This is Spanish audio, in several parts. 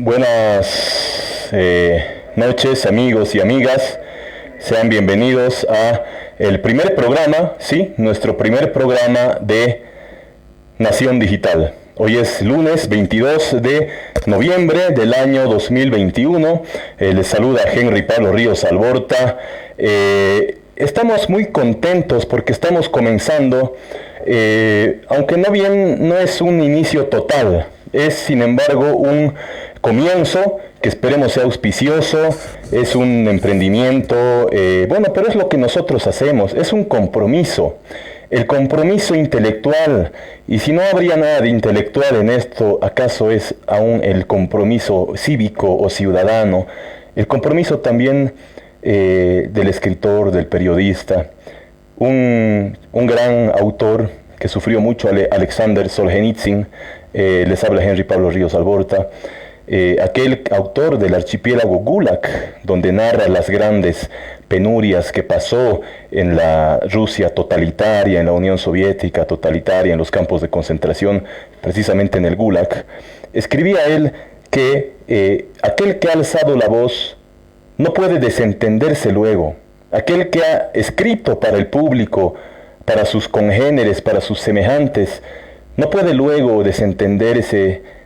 Buenas noches, amigos y amigas. Sean bienvenidos a el primer programa, sí, nuestro primer programa de Nación Digital. Hoy es lunes 22 de noviembre del año 2021. Les saluda Henry Pablo Ríos Alborta. Estamos muy contentos porque estamos comenzando, aunque no es un inicio total, es sin embargo un comienzo que esperemos sea auspicioso, es un emprendimiento, pero es lo que nosotros hacemos, es un compromiso. El compromiso intelectual, y si no habría nada de intelectual en esto, ¿acaso es aún el compromiso cívico o ciudadano? El compromiso también del escritor, del periodista, un gran autor que sufrió mucho, Alexander Solzhenitsyn, les habla Henry Pablo Ríos Alborta, aquel autor del archipiélago Gulag, donde narra las grandes penurias que pasó en la Rusia totalitaria, en la Unión Soviética totalitaria, en los campos de concentración, precisamente en el Gulag. Escribía él que aquel que ha alzado la voz no puede desentenderse luego. Aquel que ha escrito para el público, para sus congéneres, para sus semejantes, no puede luego desentenderse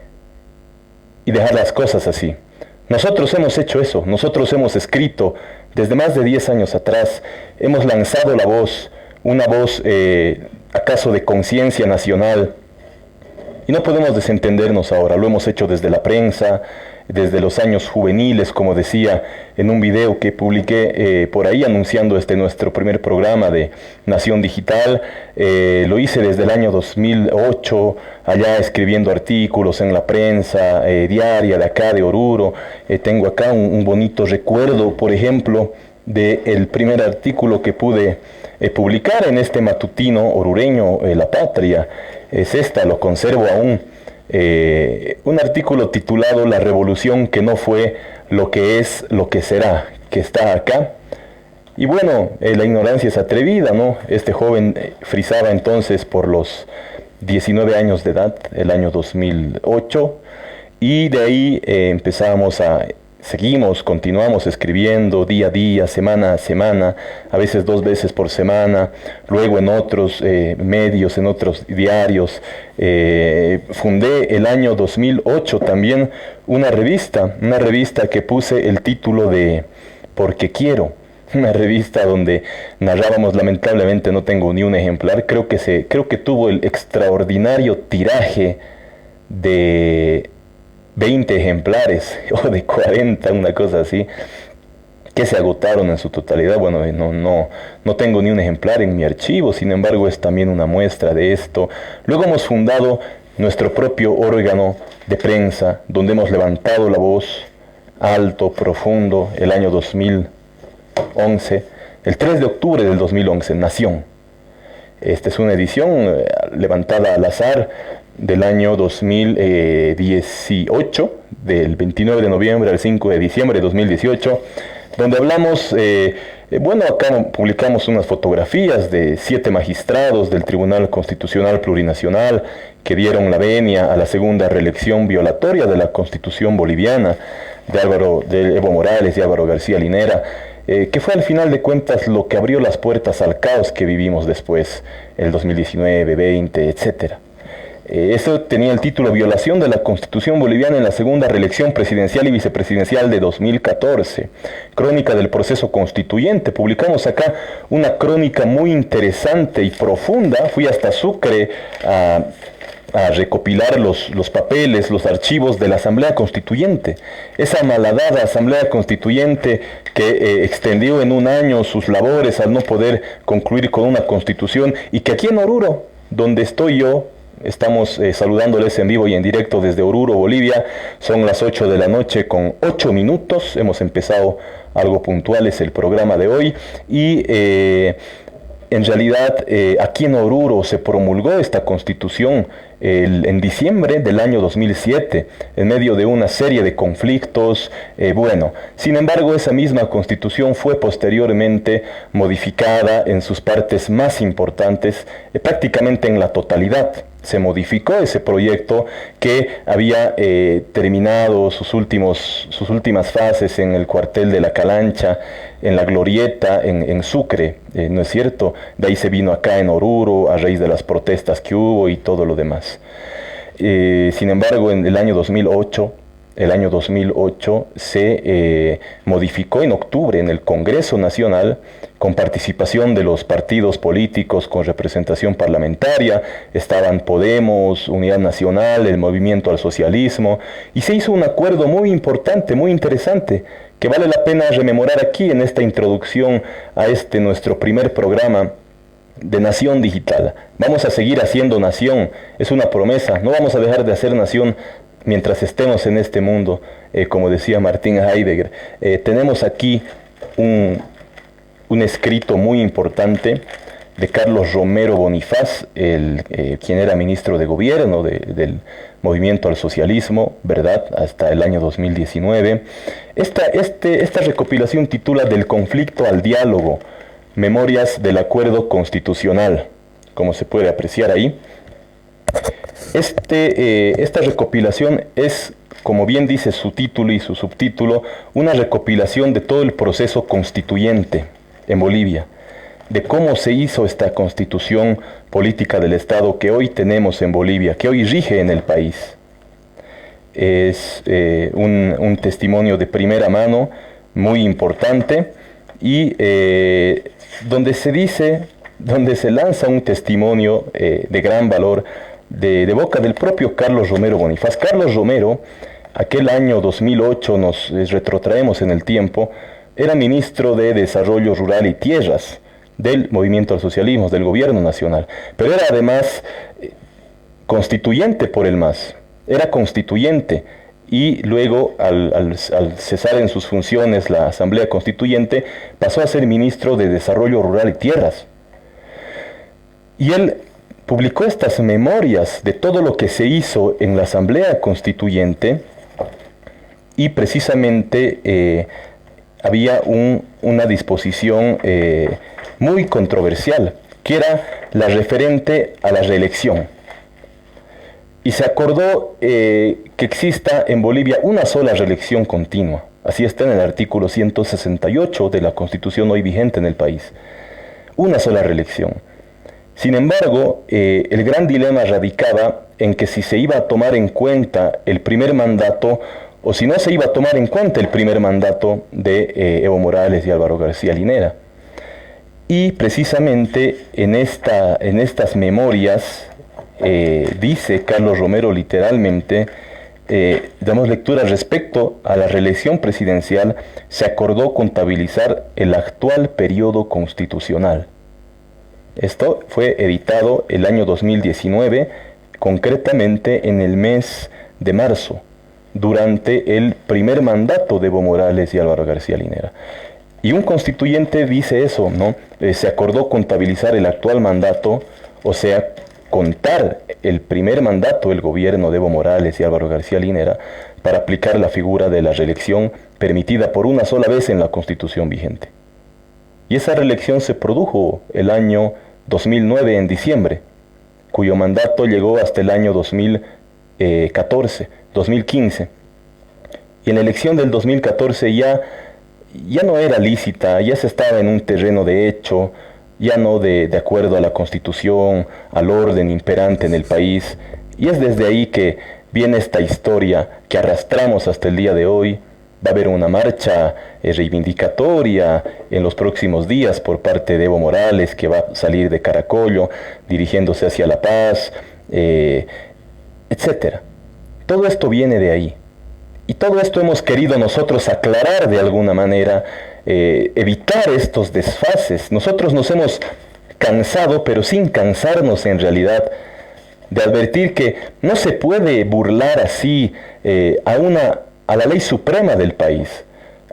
y dejar las cosas así. Nosotros hemos hecho eso, nosotros hemos escrito desde más de 10 años atrás, hemos lanzado la voz, una voz acaso de conciencia nacional, y no podemos desentendernos ahora. Lo hemos hecho desde la prensa, desde los años juveniles, como decía en un video que publiqué por ahí anunciando nuestro primer programa de Nación Digital. Lo hice desde el año 2008, allá escribiendo artículos en la prensa diaria de acá, de Oruro. Tengo acá un bonito recuerdo, por ejemplo, del primer artículo que pude publicar en este matutino orureño, La Patria. Es esta, lo conservo aún. Un artículo titulado La revolución que no fue, lo que es, lo que será, que está acá. Y bueno, la ignorancia es atrevida, ¿no? Este joven frisaba entonces por los 19 años de edad, el año 2008, y de ahí continuamos escribiendo día a día, semana a semana, a veces 2 veces por semana, luego en otros medios, en otros diarios. Fundé el año 2008 también una revista que puse el título de Porque Quiero, una revista donde narrábamos, lamentablemente no tengo ni un ejemplar, creo que tuvo el extraordinario tiraje de 20 ejemplares o de 40, una cosa así, que se agotaron en su totalidad. Bueno, no tengo ni un ejemplar en mi archivo, sin embargo es también una muestra de esto. Luego hemos fundado nuestro propio órgano de prensa, donde hemos levantado la voz alto, profundo, el año 2011, el 3 de octubre del 2011, Nación. Esta es una edición levantada al azar del año 2018, del 29 de noviembre al 5 de diciembre de 2018, donde hablamos, acá publicamos unas fotografías de 7 magistrados del Tribunal Constitucional Plurinacional que dieron la venia a la segunda reelección violatoria de la Constitución boliviana, de Evo Morales y Álvaro García Linera, que fue al final de cuentas lo que abrió las puertas al caos que vivimos después, el 2019, 20, etcétera. Esto tenía el título Violación de la Constitución Boliviana en la segunda reelección presidencial y vicepresidencial de 2014. Crónica del proceso constituyente. Publicamos acá una crónica muy interesante y profunda. Fui hasta Sucre a recopilar los papeles, los archivos de la Asamblea Constituyente. Esa malhadada Asamblea Constituyente que extendió en un año sus labores al no poder concluir con una constitución, y que aquí en Oruro, donde estoy yo, estamos saludándoles en vivo y en directo desde Oruro, Bolivia. Son las 8 de la noche con 8 minutos. Hemos empezado algo puntuales el programa de hoy. Y en realidad aquí en Oruro se promulgó esta constitución en diciembre del año 2007, en medio de una serie de conflictos. Sin embargo, esa misma constitución fue posteriormente modificada en sus partes más importantes, prácticamente en la totalidad. Se modificó ese proyecto que había terminado sus últimas fases en el cuartel de la Calancha, en la Glorieta, en Sucre, ¿no es cierto? De ahí se vino acá en Oruro a raíz de las protestas que hubo y todo lo demás. Sin embargo, en el año 2008 se modificó en octubre en el Congreso Nacional, con participación de los partidos políticos con representación parlamentaria. Estaban Podemos, Unidad Nacional, el Movimiento al Socialismo, y se hizo un acuerdo muy importante, muy interesante, que vale la pena rememorar aquí en esta introducción a este nuestro primer programa de Nación Digital. Vamos a seguir haciendo nación, es una promesa, no vamos a dejar de hacer nación mientras estemos en este mundo, como decía Martin Heidegger. Tenemos aquí un escrito muy importante de Carlos Romero Bonifaz, quien era ministro de gobierno del Movimiento al Socialismo, ¿verdad?, hasta el año 2019. Esta recopilación titula Del conflicto al diálogo, Memorias del Acuerdo Constitucional, como se puede apreciar ahí. Esta recopilación es, como bien dice su título y su subtítulo, una recopilación de todo el proceso constituyente en Bolivia, de cómo se hizo esta constitución política del Estado que hoy tenemos en Bolivia, que hoy rige en el país. Es un testimonio de primera mano muy importante y donde se lanza un testimonio de gran valor de boca del propio Carlos Romero Bonifaz. Carlos Romero, aquel año 2008, nos retrotraemos en el tiempo, era ministro de Desarrollo Rural y Tierras del Movimiento al Socialismo, del Gobierno Nacional, pero era además constituyente por el MAS, era constituyente, y luego al cesar en sus funciones la Asamblea Constituyente, pasó a ser ministro de Desarrollo Rural y Tierras. Y él publicó estas memorias de todo lo que se hizo en la Asamblea Constituyente, y precisamente había una disposición muy controversial, que era la referente a la reelección. Y se acordó que exista en Bolivia una sola reelección continua. Así está en el artículo 168 de la Constitución hoy vigente en el país. Una sola reelección. Sin embargo, el gran dilema radicaba en que si se iba a tomar en cuenta el primer mandato o si no se iba a tomar en cuenta el primer mandato de Evo Morales y Álvaro García Linera. Y precisamente en estas memorias dice Carlos Romero literalmente, damos lectura respecto a la reelección presidencial, se acordó contabilizar el actual periodo constitucional. Esto fue editado el año 2019, concretamente en el mes de marzo, durante el primer mandato de Evo Morales y Álvaro García Linera. Y un constituyente dice eso, ¿no? Se acordó contabilizar el actual mandato, o sea, contar el primer mandato del gobierno de Evo Morales y Álvaro García Linera para aplicar la figura de la reelección permitida por una sola vez en la Constitución vigente. Y esa reelección se produjo el año 2009 en diciembre, cuyo mandato llegó hasta el año 2015. Y en la elección del 2014 ya no era lícita, ya se estaba en un terreno de hecho, ya no de acuerdo a la Constitución, al orden imperante en el país. Y es desde ahí que viene esta historia que arrastramos hasta el día de hoy. Va a haber una marcha reivindicatoria en los próximos días por parte de Evo Morales, que va a salir de Caracollo, dirigiéndose hacia La Paz, etc. Todo esto viene de ahí. Y todo esto hemos querido nosotros aclarar de alguna manera, evitar estos desfases. Nosotros nos hemos cansado, pero sin cansarnos en realidad, de advertir que no se puede burlar así a la ley suprema del país.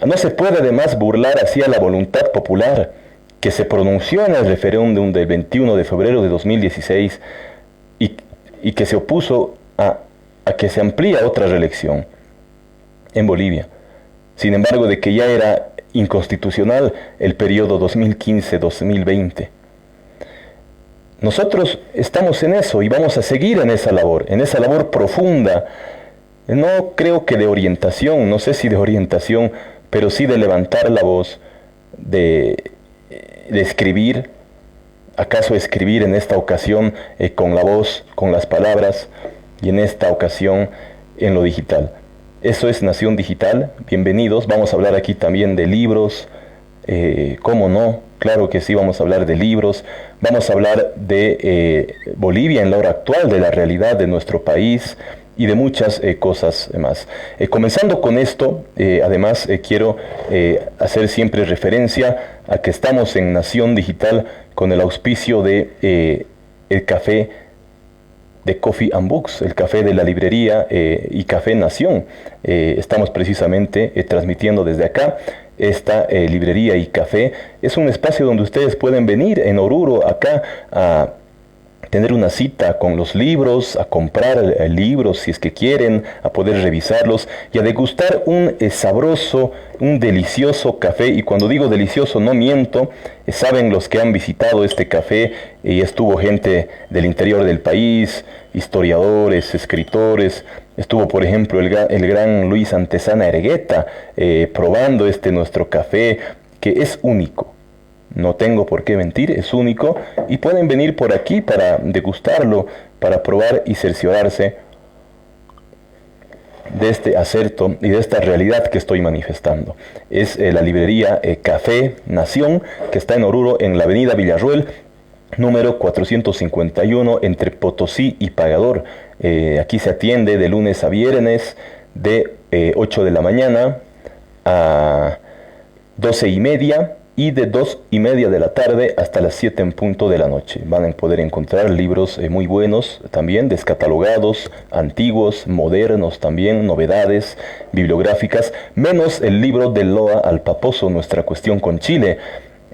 No se puede además burlar así a la voluntad popular que se pronunció en el referéndum del 21 de febrero de 2016 y que se opuso a que se amplíe otra reelección en Bolivia. Sin embargo, de que ya era inconstitucional el periodo 2015-2020. nosotros estamos en eso y vamos a seguir en esa labor profunda. No creo que de orientación, no sé si de orientación, pero sí de levantar la voz, de escribir, acaso escribir en esta ocasión con la voz, con las palabras, y en esta ocasión en lo digital. Eso es Nación Digital, bienvenidos. Vamos a hablar aquí también de libros, ¿cómo no? Claro que sí, vamos a hablar de libros, vamos a hablar de Bolivia en la hora actual, de la realidad de nuestro país y de muchas cosas más. Comenzando con esto, además quiero hacer siempre referencia a que estamos en Nación Digital con el auspicio de el café de Coffee and Books, el café de la librería y Café Nación. Estamos precisamente transmitiendo desde acá. Esta librería y café es un espacio donde ustedes pueden venir en Oruro acá a tener una cita con los libros, a comprar libros si es que quieren, a poder revisarlos y a degustar un sabroso, un delicioso café. Y cuando digo delicioso no miento, saben los que han visitado este café, y estuvo gente del interior del país, historiadores, escritores. Estuvo, por ejemplo, el gran Luis Antesana Ergueta probando nuestro café, que es único. No tengo por qué mentir, es único, y pueden venir por aquí para degustarlo, para probar y cerciorarse de este acerto y de esta realidad que estoy manifestando. Es la librería Café Nación, que está en Oruro, en la avenida Villarruel, número 451, entre Potosí y Pagador. Aquí se atiende de lunes a viernes, de 8 de la mañana a 12:30, y de 2:30 de la tarde hasta las 7 en punto de la noche. Van a poder encontrar libros muy buenos, también descatalogados, antiguos, modernos también, novedades bibliográficas, menos el libro de Loa al Paposo, Nuestra Cuestión con Chile,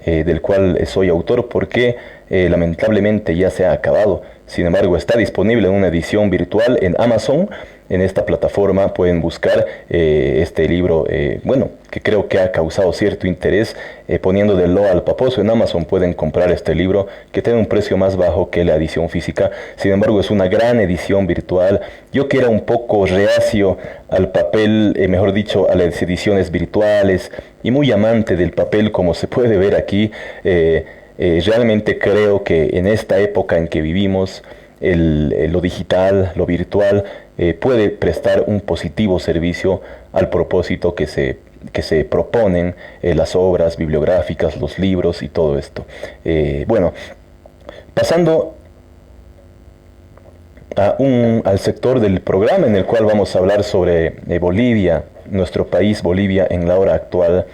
del cual soy autor porque lamentablemente ya se ha acabado. Sin embargo, está disponible en una edición virtual en Amazon. En esta plataforma pueden buscar este libro, que creo que ha causado cierto interés. Poniendo de Loa al Paposo en Amazon pueden comprar este libro, que tiene un precio más bajo que la edición física. Sin embargo, es una gran edición virtual. Yo, que era un poco reacio al papel, mejor dicho, a las ediciones virtuales, y muy amante del papel, como se puede ver aquí, realmente creo que en esta época en que vivimos, lo digital, lo virtual, puede prestar un positivo servicio al propósito que se proponen las obras bibliográficas, los libros y todo esto. Pasando al sector del programa en el cual vamos a hablar sobre Bolivia, nuestro país Bolivia en la hora actual.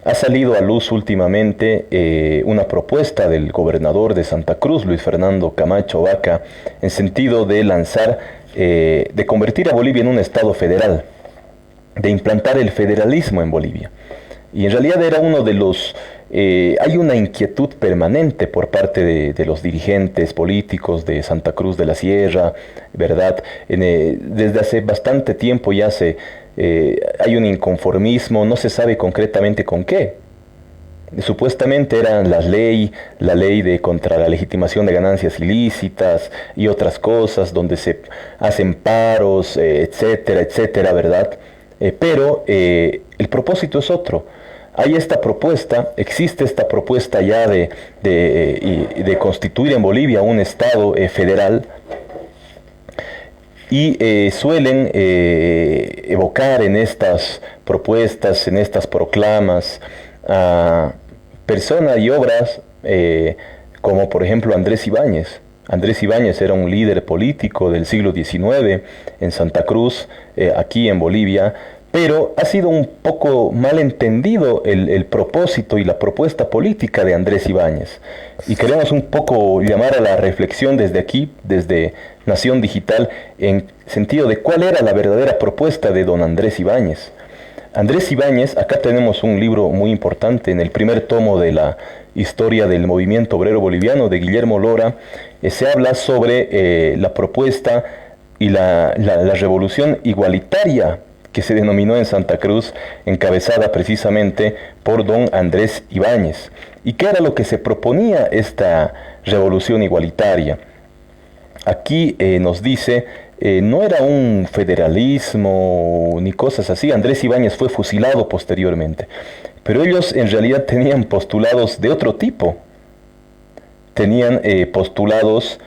Ha salido a luz últimamente una propuesta del gobernador de Santa Cruz, Luis Fernando Camacho Vaca, en sentido de de convertir a Bolivia en un estado federal, de implantar el federalismo en Bolivia. Y en realidad era uno de los... hay una inquietud permanente por parte de los dirigentes políticos de Santa Cruz de la Sierra, ¿verdad? Desde hace bastante tiempo ya hay un inconformismo, no se sabe concretamente con qué. Supuestamente era la ley contra la legitimación de ganancias ilícitas y otras cosas, donde se hacen paros, etcétera, etcétera, ¿verdad? Pero el propósito es otro. Hay esta propuesta, existe esta propuesta ya de constituir en Bolivia un estado federal, y suelen evocar en estas propuestas, en estas proclamas, a personas y obras como por ejemplo Andrés Ibáñez. Andrés Ibáñez era un líder político del siglo XIX en Santa Cruz, aquí en Bolivia, pero ha sido un poco mal entendido el propósito y la propuesta política de Andrés Ibáñez. Y queremos un poco llamar a la reflexión desde aquí, desde Nación Digital, en sentido de cuál era la verdadera propuesta de don Andrés Ibáñez. Andrés Ibáñez, acá tenemos un libro muy importante en el primer tomo de la historia del movimiento obrero boliviano de Guillermo Lora. Se habla sobre la propuesta y la revolución igualitaria que se denominó en Santa Cruz, encabezada precisamente por don Andrés Ibáñez. ¿Y qué era lo que se proponía esta revolución igualitaria. Aquí nos dice, no era un federalismo ni cosas así. Andrés Ibáñez fue fusilado posteriormente, pero ellos en realidad tenían postulados de otro tipo. Tenían postulados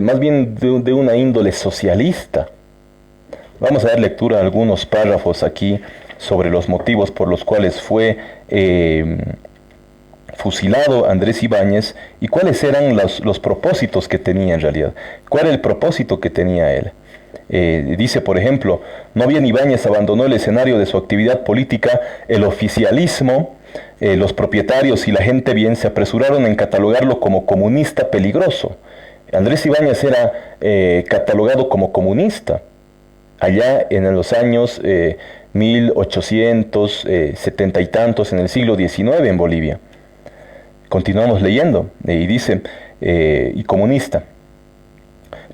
más bien de una índole socialista. Vamos a dar lectura a algunos párrafos aquí sobre los motivos por los cuales fue fusilado Andrés Ibáñez y cuáles eran los propósitos que tenía en realidad. ¿Cuál era el propósito que tenía él? Dice, por ejemplo, no bien Ibáñez abandonó el escenario de su actividad política, el oficialismo, los propietarios y la gente bien se apresuraron en catalogarlo como comunista peligroso. Andrés Ibáñez era catalogado como comunista allá en los años 1870 y tantos, en el siglo XIX en Bolivia. Continuamos leyendo, y dice, y comunista,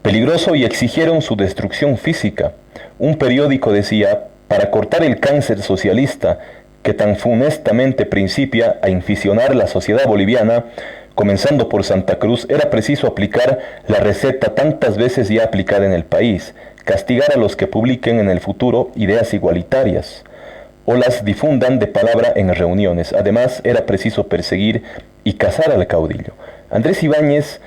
peligroso, y exigieron su destrucción física. Un periódico decía, para cortar el cáncer socialista que tan funestamente principia a inficionar la sociedad boliviana, comenzando por Santa Cruz, era preciso aplicar la receta tantas veces ya aplicada en el país, castigar a los que publiquen en el futuro ideas igualitarias o las difundan de palabra en reuniones. Además, era preciso perseguir y cazar al caudillo. Andrés Ibáñez,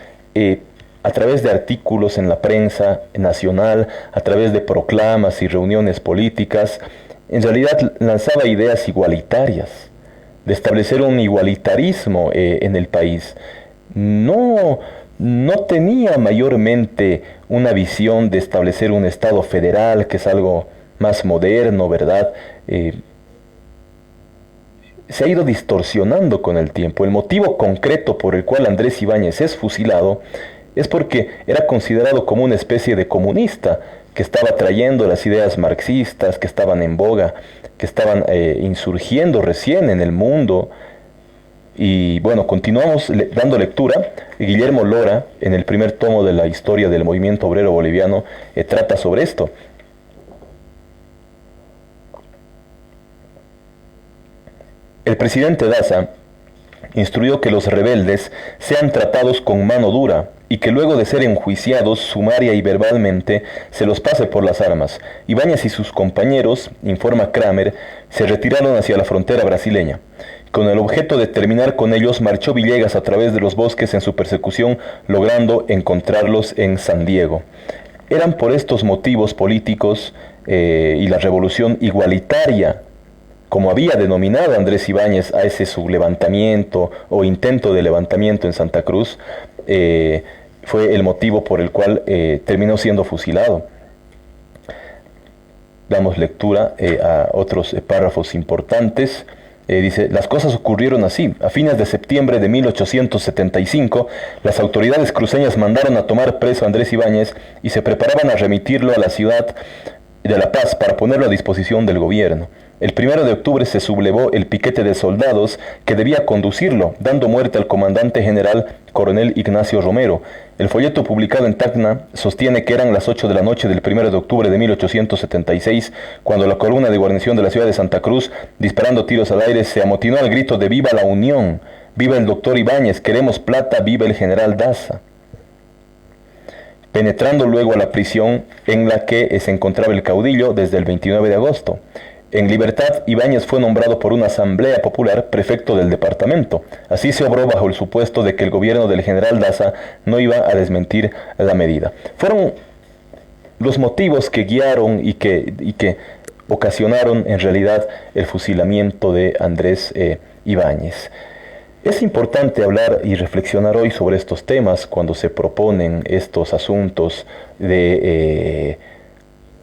a través de artículos en la prensa nacional, a través de proclamas y reuniones políticas, en realidad lanzaba ideas igualitarias, de establecer un igualitarismo en el país. No tenía mayormente una visión de establecer un Estado federal, que es algo más moderno, ¿verdad? Se ha ido distorsionando con el tiempo. El motivo concreto por el cual Andrés Ibáñez es fusilado es porque era considerado como una especie de comunista que estaba trayendo las ideas marxistas que estaban en boga, que estaban insurgiendo recién en el mundo. Y bueno, continuamos dando lectura. Guillermo Lora, en el primer tomo de la historia del movimiento obrero boliviano, trata sobre esto. El presidente Daza instruyó que los rebeldes sean tratados con mano dura y que luego de ser enjuiciados sumaria y verbalmente se los pase por las armas. Ibáñez y sus compañeros, informa Kramer, se retiraron hacia la frontera brasileña. Con el objeto de terminar con ellos, marchó Villegas a través de los bosques en su persecución, logrando encontrarlos en San Diego. Eran por estos motivos políticos y la revolución igualitaria, como había denominado Andrés Ibáñez a ese sublevantamiento o intento de levantamiento en Santa Cruz, fue el motivo por el cual terminó siendo fusilado. Damos lectura a otros párrafos importantes. Dice, las cosas ocurrieron así. A fines de septiembre de 1875, las autoridades cruceñas mandaron a tomar preso a Andrés Ibáñez y se preparaban a remitirlo a la ciudad de La Paz para ponerlo a disposición del gobierno. El 1 de octubre se sublevó el piquete de soldados que debía conducirlo, dando muerte al comandante general coronel Ignacio Romero. El folleto publicado en Tacna sostiene que eran las 8 de la noche del 1 de octubre de 1876, cuando la columna de guarnición de la ciudad de Santa Cruz, disparando tiros al aire, se amotinó al grito de ¡Viva la Unión! ¡Viva el doctor Ibáñez! ¡Queremos plata! ¡Viva el general Daza! Penetrando luego a la prisión en la que se encontraba el caudillo desde el 29 de agosto. En libertad, Ibáñez fue nombrado por una asamblea popular prefecto del departamento. Así se obró bajo el supuesto de que el gobierno del general Daza no iba a desmentir la medida. Fueron los motivos que guiaron y que ocasionaron en realidad el fusilamiento de Andrés Ibáñez. Es importante hablar y reflexionar hoy sobre estos temas cuando se proponen estos asuntos de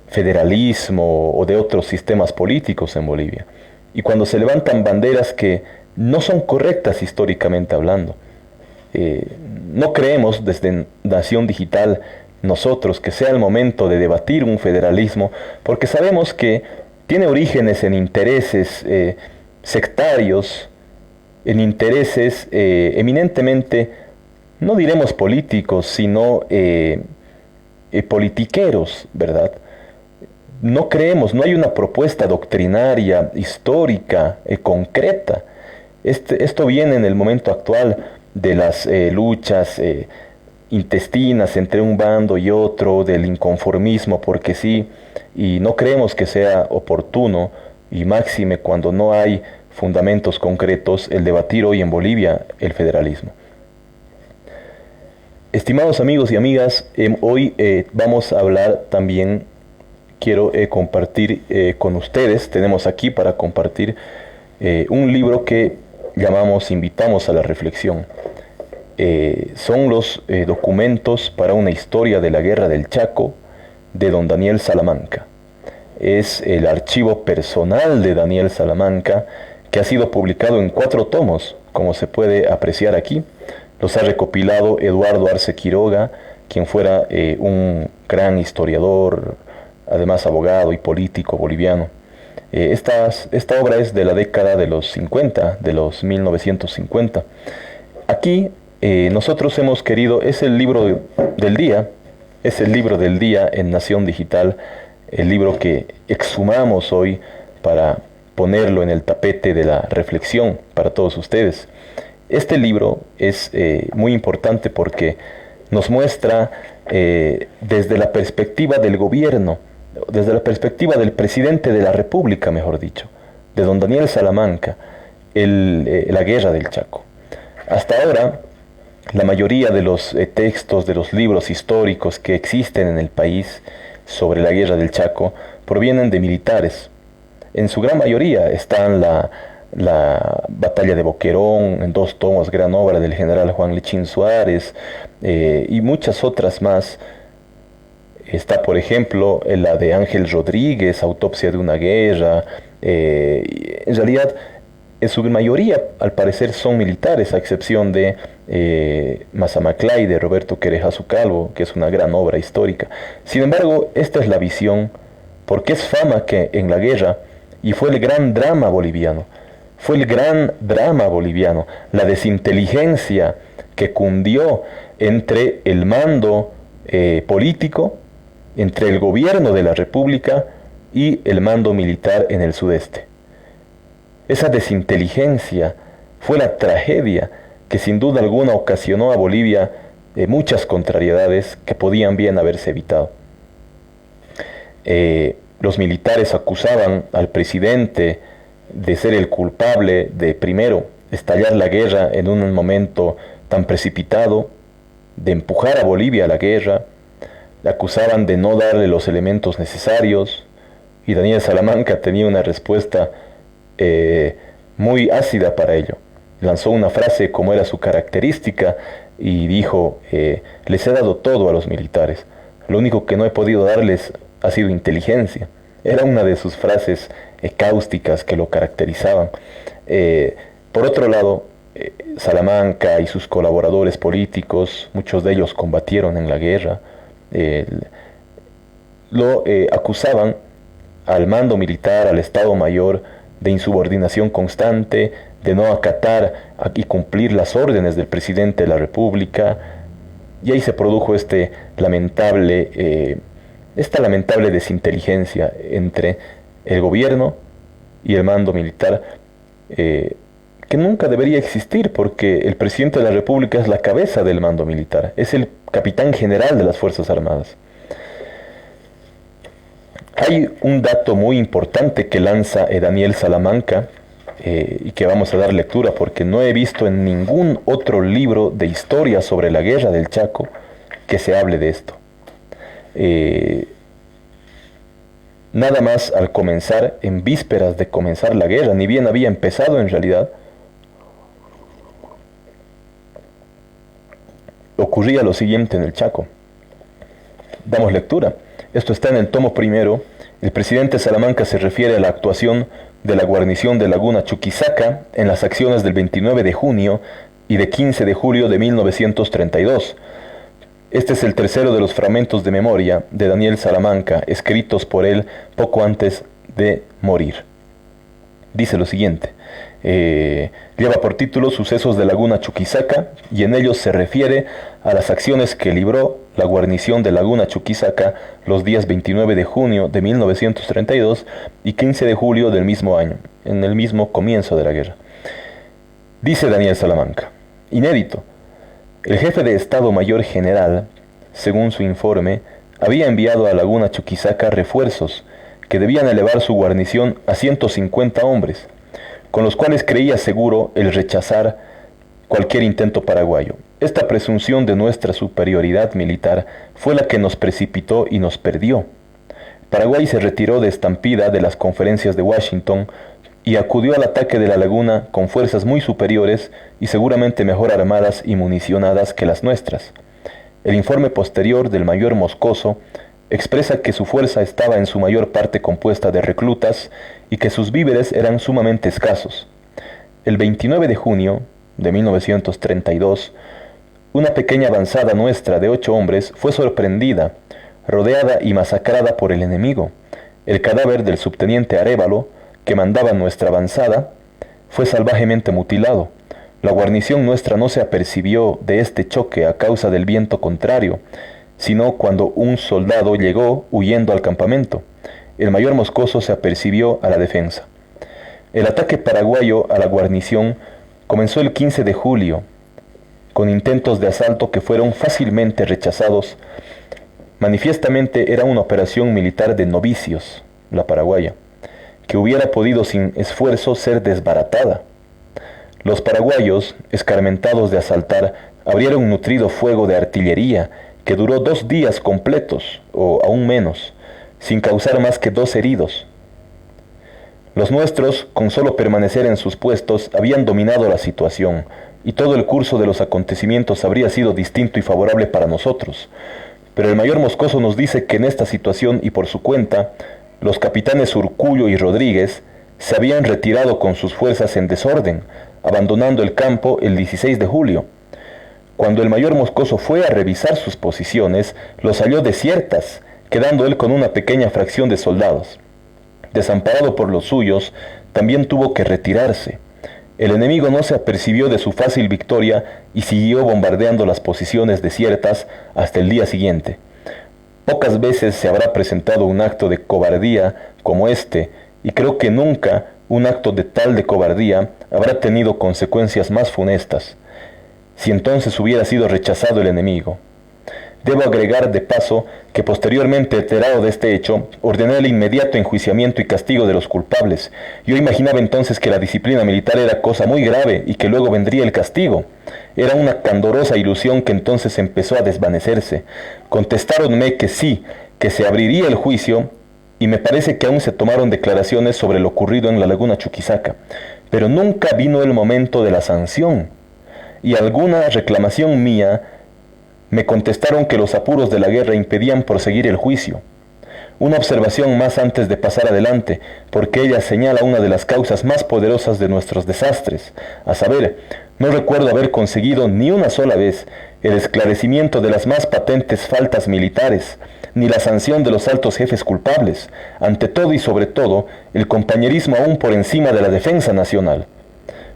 federalismo o de otros sistemas políticos en Bolivia, y cuando se levantan banderas que no son correctas históricamente hablando. No creemos desde Nación Digital nosotros que sea el momento de debatir un federalismo, porque sabemos que tiene orígenes en intereses sectarios, en intereses eminentemente, no diremos políticos, sino politiqueros, ¿verdad? No creemos, no hay una propuesta doctrinaria, histórica, concreta. Esto viene en el momento actual de las luchas intestinas entre un bando y otro, del inconformismo porque sí, y no creemos que sea oportuno, y máxime cuando no hay fundamentos concretos, el debatir hoy en Bolivia el federalismo. Estimados amigos y amigas, hoy vamos a hablar también, quiero compartir con ustedes, tenemos aquí para compartir un libro que invitamos a la reflexión. Son los documentos para una historia de la Guerra del Chaco de don Daniel Salamanca. Es el archivo personal de Daniel Salamanca, que ha sido publicado en 4 tomos, como se puede apreciar aquí. Los ha recopilado Eduardo Arce Quiroga, quien fuera un gran historiador, además abogado y político boliviano. Esta obra es de la década de los 50, de los 1950. Aquí nosotros hemos querido, es el libro del día en Nación Digital, el libro que exhumamos hoy para ponerlo en el tapete de la reflexión para todos ustedes. Este libro es muy importante porque nos muestra desde la perspectiva del gobierno, desde la perspectiva del presidente de la República, mejor dicho, de don Daniel Salamanca, la Guerra del Chaco. Hasta ahora, la mayoría de los textos, de los libros históricos que existen en el país sobre la Guerra del Chaco provienen de militares. En su gran mayoría están la Batalla de Boquerón, en 2 tomos, gran obra del general Juan Lichín Suárez, y muchas otras más. Está, por ejemplo, la de Ángel Rodríguez, Autopsia de una guerra. En realidad, en su mayoría, al parecer, son militares, a excepción de Mazamaclay, de Roberto Querejazu Calvo, que es una gran obra histórica. Sin embargo, esta es la visión, porque es fama que en la guerra, y fue el gran drama boliviano, la desinteligencia que cundió entre el mando político, entre el gobierno de la República y el mando militar en el sudeste. Esa desinteligencia fue la tragedia que sin duda alguna ocasionó a Bolivia muchas contrariedades que podían bien haberse evitado. Los militares acusaban al presidente de ser el culpable de, primero, estallar la guerra en un momento tan precipitado, de empujar a Bolivia a la guerra. Le acusaban de no darle los elementos necesarios, y Daniel Salamanca tenía una respuesta muy ácida para ello. Lanzó una frase como era su característica y dijo: les he dado todo a los militares, lo único que no he podido darles ha sido inteligencia. Era una de sus frases cáusticas que lo caracterizaban. Por otro lado, Salamanca y sus colaboradores políticos, muchos de ellos combatieron en la guerra, lo acusaban al mando militar, al Estado Mayor, de insubordinación constante, de no acatar y cumplir las órdenes del presidente de la República, y ahí se produjo esta lamentable desinteligencia entre el gobierno y el mando militar, que nunca debería existir, porque el presidente de la República es la cabeza del mando militar, es el capitán general de las Fuerzas Armadas. Hay un dato muy importante que lanza Daniel Salamanca, y que vamos a dar lectura porque no he visto en ningún otro libro de historia sobre la Guerra del Chaco que se hable de esto. Nada más al comenzar, en vísperas de comenzar la guerra, ni bien había empezado en realidad, ocurría lo siguiente en el Chaco. Damos lectura. Esto está en el tomo primero. El presidente Salamanca se refiere a la actuación de la guarnición de Laguna Chuquisaca en las acciones del 29 de junio y de 15 de julio de 1932. Este es el tercero de los fragmentos de memoria de Daniel Salamanca, escritos por él poco antes de morir. Dice lo siguiente: lleva por título Sucesos de Laguna Chuquisaca, y en ellos se refiere a las acciones que libró la guarnición de Laguna Chuquisaca los días 29 de junio de 1932 y 15 de julio del mismo año, en el mismo comienzo de la guerra. Dice Daniel Salamanca, inédito, el jefe de Estado Mayor General, según su informe, había enviado a Laguna Chuquisaca refuerzos que debían elevar su guarnición a 150 hombres, con los cuales creía seguro el rechazar cualquier intento paraguayo. Esta presunción de nuestra superioridad militar fue la que nos precipitó y nos perdió. Paraguay se retiró de estampida de las conferencias de Washington y acudió al ataque de la laguna con fuerzas muy superiores y seguramente mejor armadas y municionadas que las nuestras. El informe posterior del mayor Moscoso expresa que su fuerza estaba en su mayor parte compuesta de reclutas y que sus víveres eran sumamente escasos. El 29 de junio de 1932, una pequeña avanzada nuestra de 8 hombres fue sorprendida, rodeada y masacrada por el enemigo. El cadáver del subteniente Arévalo, que mandaba nuestra avanzada, fue salvajemente mutilado. La guarnición nuestra no se apercibió de este choque a causa del viento contrario, sino cuando un soldado llegó huyendo al campamento. El mayor Moscoso se apercibió a la defensa. El ataque paraguayo a la guarnición comenzó el 15 de julio, con intentos de asalto que fueron fácilmente rechazados. Manifiestamente era una operación militar de novicios, la paraguaya, que hubiera podido sin esfuerzo ser desbaratada. Los paraguayos, escarmentados de asaltar, abrieron un nutrido fuego de artillería que duró 2 días completos, o aún menos, sin causar más que 2 heridos. Los nuestros, con solo permanecer en sus puestos, habían dominado la situación, y todo el curso de los acontecimientos habría sido distinto y favorable para nosotros. Pero el mayor Moscoso nos dice que en esta situación y por su cuenta, los capitanes Urcullo y Rodríguez se habían retirado con sus fuerzas en desorden, abandonando el campo el 16 de julio. Cuando el mayor Moscoso fue a revisar sus posiciones, los halló desiertas, quedando él con una pequeña fracción de soldados. Desamparado por los suyos, también tuvo que retirarse. El enemigo no se apercibió de su fácil victoria y siguió bombardeando las posiciones desiertas hasta el día siguiente. Pocas veces se habrá presentado un acto de cobardía como este, y creo que nunca un acto de tal de cobardía habrá tenido consecuencias más funestas, si entonces hubiera sido rechazado el enemigo. Debo agregar de paso que posteriormente, enterado de este hecho, ordené el inmediato enjuiciamiento y castigo de los culpables. Yo imaginaba entonces que la disciplina militar era cosa muy grave y que luego vendría el castigo. Era una candorosa ilusión que entonces empezó a desvanecerse. Contestáronme que sí, que se abriría el juicio, y me parece que aún se tomaron declaraciones sobre lo ocurrido en la laguna Chuquisaca. Pero nunca vino el momento de la sanción, y alguna reclamación mía me contestaron que los apuros de la guerra impedían proseguir el juicio. Una observación más antes de pasar adelante, porque ella señala una de las causas más poderosas de nuestros desastres, a saber, no recuerdo haber conseguido ni una sola vez el esclarecimiento de las más patentes faltas militares, ni la sanción de los altos jefes culpables, ante todo y sobre todo, el compañerismo aún por encima de la defensa nacional.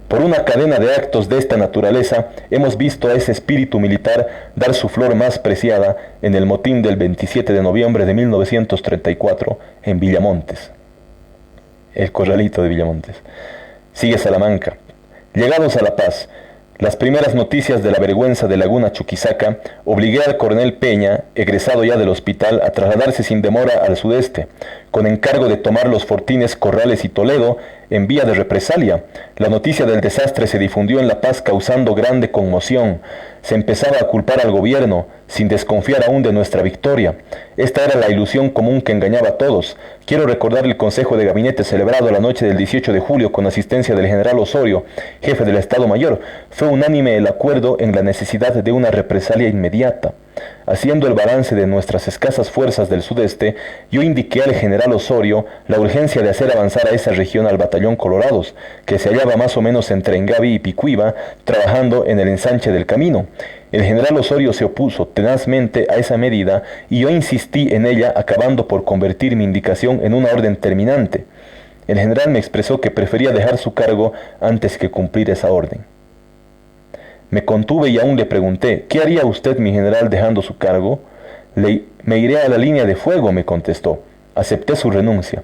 Por una cadena de actos de esta naturaleza, hemos visto a ese espíritu militar dar su flor más preciada en el motín del 27 de noviembre de 1934 en Villamontes. El corralito de Villamontes. Sigue Salamanca. Llegados a La Paz, las primeras noticias de la vergüenza de Laguna Chuquisaca, obligué al coronel Peña, egresado ya del hospital, a trasladarse sin demora al sudeste, con encargo de tomar los fortines Corrales y Toledo en vía de represalia. La noticia del desastre se difundió en La Paz causando grande conmoción. Se empezaba a culpar al gobierno, sin desconfiar aún de nuestra victoria. Esta era la ilusión común que engañaba a todos. Quiero recordar el consejo de gabinete celebrado la noche del 18 de julio con asistencia del general Osorio, jefe del Estado Mayor. Fue unánime el acuerdo en la necesidad de una represalia inmediata. Haciendo el balance de nuestras escasas fuerzas del sudeste, yo indiqué al general Osorio la urgencia de hacer avanzar a esa región al batallón Colorados, que se hallaba más o menos entre Engavi y Picuiba, trabajando en el ensanche del camino. El general Osorio se opuso tenazmente a esa medida y yo insistí en ella, acabando por convertir mi indicación en una orden terminante. El general me expresó que prefería dejar su cargo antes que cumplir esa orden. Me contuve y aún le pregunté, ¿qué haría usted, mi general, dejando su cargo? Me iré a la línea de fuego, me contestó. Acepté su renuncia.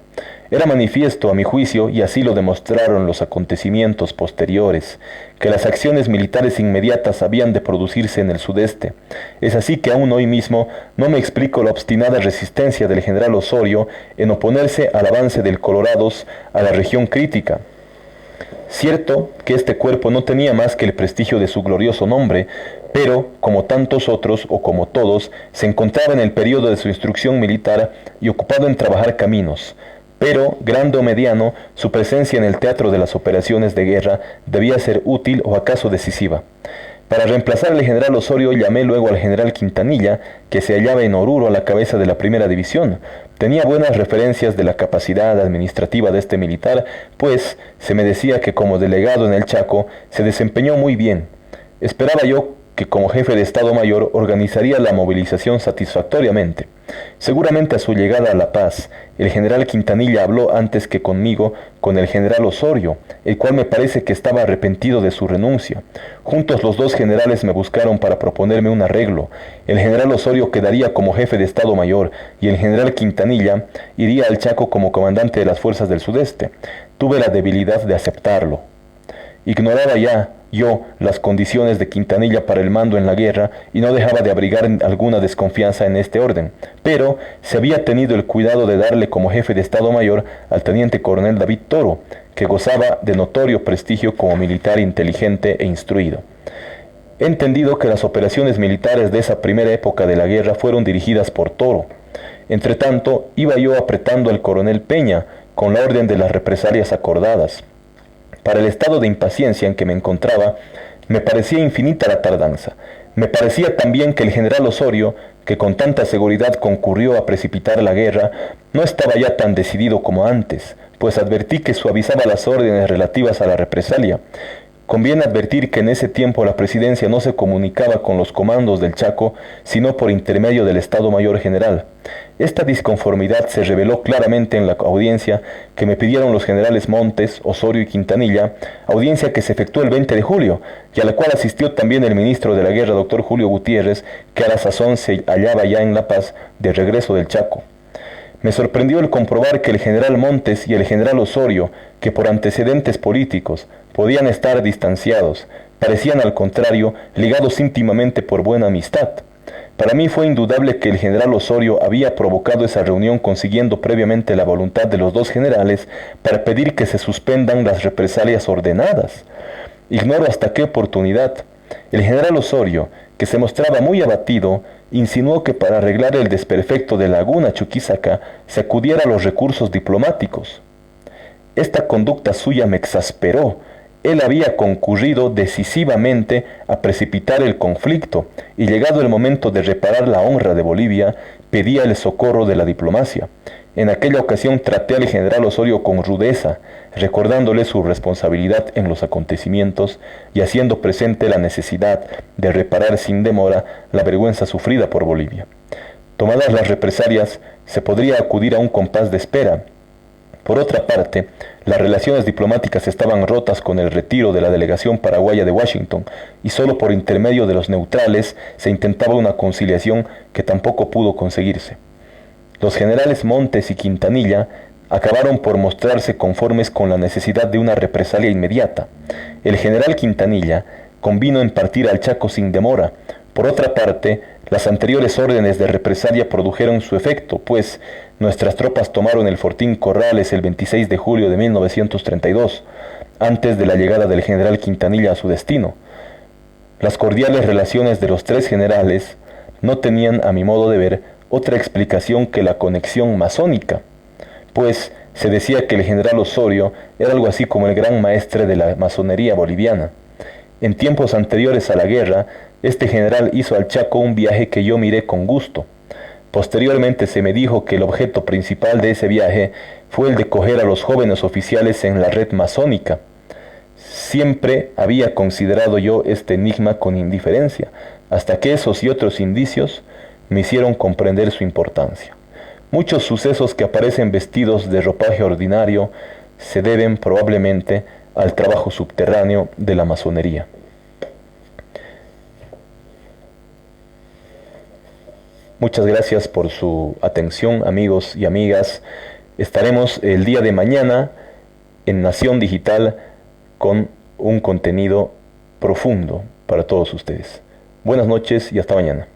Era manifiesto, a mi juicio, y así lo demostraron los acontecimientos posteriores, que las acciones militares inmediatas habían de producirse en el sudeste. Es así que aún hoy mismo no me explico la obstinada resistencia del general Osorio en oponerse al avance del Colorados a la región crítica. Cierto que este cuerpo no tenía más que el prestigio de su glorioso nombre, pero, como tantos otros, o como todos, se encontraba en el periodo de su instrucción militar y ocupado en trabajar caminos. Pero, grande o mediano, su presencia en el teatro de las operaciones de guerra debía ser útil o acaso decisiva. Para reemplazar al general Osorio llamé luego al general Quintanilla, que se hallaba en Oruro a la cabeza de la primera división. Tenía buenas referencias de la capacidad administrativa de este militar, pues se me decía que como delegado en el Chaco se desempeñó muy bien. Esperaba yo que como jefe de Estado Mayor organizaría la movilización satisfactoriamente. Seguramente a su llegada a La Paz, el general Quintanilla habló antes que conmigo con el general Osorio, el cual me parece que estaba arrepentido de su renuncia. Juntos los dos generales me buscaron para proponerme un arreglo. El general Osorio quedaría como jefe de Estado Mayor y el general Quintanilla iría al Chaco como comandante de las fuerzas del sudeste. Tuve la debilidad de aceptarlo. Ignoraba ya yo las condiciones de Quintanilla para el mando en la guerra y no dejaba de abrigar alguna desconfianza en este orden, pero se había tenido el cuidado de darle como jefe de Estado Mayor al teniente coronel David Toro, que gozaba de notorio prestigio como militar inteligente e instruido. He entendido que las operaciones militares de esa primera época de la guerra fueron dirigidas por Toro. Entretanto, iba yo apretando al coronel Peña con la orden de las represalias acordadas. Para el estado de impaciencia en que me encontraba, me parecía infinita la tardanza. Me parecía también que el general Osorio, que con tanta seguridad concurrió a precipitar la guerra, no estaba ya tan decidido como antes, pues advertí que suavizaba las órdenes relativas a la represalia. Conviene advertir que en ese tiempo la presidencia no se comunicaba con los comandos del Chaco, sino por intermedio del Estado Mayor General. Esta disconformidad se reveló claramente en la audiencia que me pidieron los generales Montes, Osorio y Quintanilla, audiencia que se efectuó el 20 de julio, y a la cual asistió también el ministro de la Guerra, doctor Julio Gutiérrez, que a la sazón se hallaba ya en La Paz, de regreso del Chaco. Me sorprendió el comprobar que el general Montes y el general Osorio, que por antecedentes políticos podían estar distanciados, parecían al contrario ligados íntimamente por buena amistad. Para mí fue indudable que el general Osorio había provocado esa reunión consiguiendo previamente la voluntad de los dos generales para pedir que se suspendan las represalias ordenadas. Ignoro hasta qué oportunidad. El general Osorio, que se mostraba muy abatido, insinuó que para arreglar el desperfecto de Laguna Chuquisaca se acudiera a los recursos diplomáticos. Esta conducta suya me exasperó. Él había concurrido decisivamente a precipitar el conflicto y llegado el momento de reparar la honra de Bolivia, pedía el socorro de la diplomacia. En aquella ocasión traté al general Osorio con rudeza, recordándole su responsabilidad en los acontecimientos y haciendo presente la necesidad de reparar sin demora la vergüenza sufrida por Bolivia. Tomadas las represalias, se podría acudir a un compás de espera. Por otra parte, las relaciones diplomáticas estaban rotas con el retiro de la delegación paraguaya de Washington y solo por intermedio de los neutrales se intentaba una conciliación que tampoco pudo conseguirse. Los generales Montes y Quintanilla acabaron por mostrarse conformes con la necesidad de una represalia inmediata. El general Quintanilla convino en partir al Chaco sin demora. Por otra parte, las anteriores órdenes de represalia produjeron su efecto, pues nuestras tropas tomaron el fortín Corrales el 26 de julio de 1932, antes de la llegada del general Quintanilla a su destino. Las cordiales relaciones de los tres generales no tenían, a mi modo de ver, otra explicación que la conexión masónica, pues se decía que el general Osorio era algo así como el gran maestre de la masonería boliviana. En tiempos anteriores a la guerra, este general hizo al Chaco un viaje que yo miré con gusto. Posteriormente se me dijo que el objeto principal de ese viaje fue el de coger a los jóvenes oficiales en la red masónica. Siempre había considerado yo este enigma con indiferencia, hasta que esos y otros indicios me hicieron comprender su importancia. Muchos sucesos que aparecen vestidos de ropaje ordinario se deben probablemente al trabajo subterráneo de la masonería. Muchas gracias por su atención, amigos y amigas. Estaremos el día de mañana en Nación Digital con un contenido profundo para todos ustedes. Buenas noches y hasta mañana.